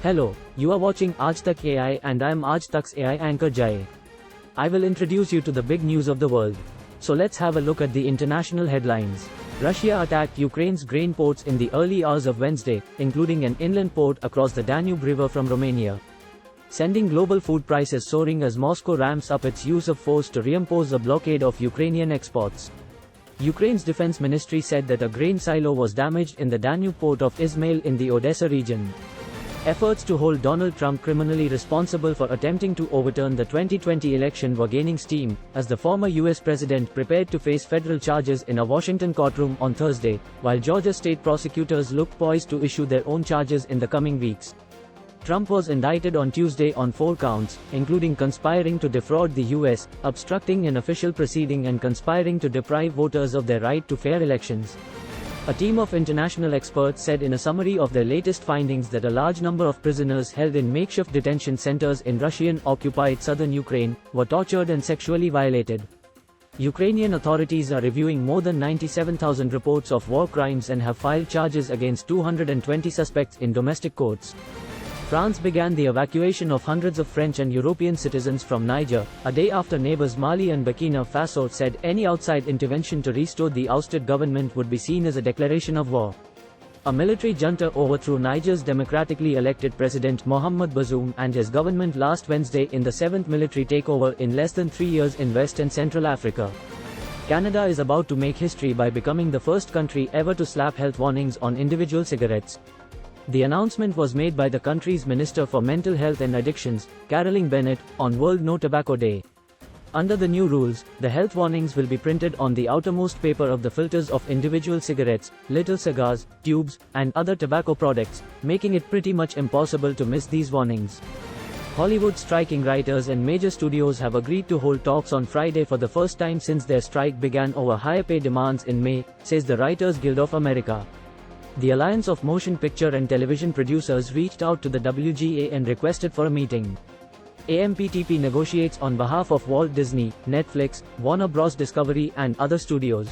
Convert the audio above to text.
Hello, you are watching Aaj Tak AI and I am Aaj Tak's AI anchor Jay. I will introduce you to the big news of the world. So let's have a look at the international headlines. Russia attacked Ukraine's grain ports in the early hours of Wednesday, including an inland port across the Danube River from Romania, sending global food prices soaring as Moscow ramps up its use of force to reimpose a blockade of Ukrainian exports. Ukraine's defense ministry said that a grain silo was damaged in the Danube port of Izmail in the Odessa region. Efforts to hold Donald Trump criminally responsible for attempting to overturn the 2020 election were gaining steam, as the former US president prepared to face federal charges in a Washington courtroom on Thursday, while Georgia state prosecutors looked poised to issue their own charges in the coming weeks. Trump was indicted on Tuesday on 4 counts, including conspiring to defraud the U.S., obstructing an official proceeding and conspiring to deprive voters of their right to fair elections. A team of international experts said in a summary of their latest findings that a large number of prisoners held in makeshift detention centers in Russian-occupied southern Ukraine were tortured and sexually violated. Ukrainian authorities are reviewing more than 97,000 reports of war crimes and have filed charges against 220 suspects in domestic courts. France began the evacuation of hundreds of French and European citizens from Niger, a day after neighbors Mali and Burkina Faso said any outside intervention to restore the ousted government would be seen as a declaration of war. A military junta overthrew Niger's democratically elected president Mohamed Bazoum and his government last Wednesday in the 7th military takeover in less than 3 years in West and Central Africa. Canada is about to make history by becoming the first country ever to slap health warnings on individual cigarettes. The announcement was made by the country's Minister for Mental Health and Addictions, Caroline Bennett, on World No Tobacco Day. Under the new rules, the health warnings will be printed on the outermost paper of the filters of individual cigarettes, little cigars, tubes, and other tobacco products, making it pretty much impossible to miss these warnings. Hollywood striking writers and major studios have agreed to hold talks on Friday for the first time since their strike began over higher pay demands in May, says the Writers Guild of America. The Alliance of Motion Picture and Television Producers reached out to the WGA and requested for a meeting. AMPTP negotiates on behalf of Walt Disney, Netflix, Warner Bros. Discovery and other studios.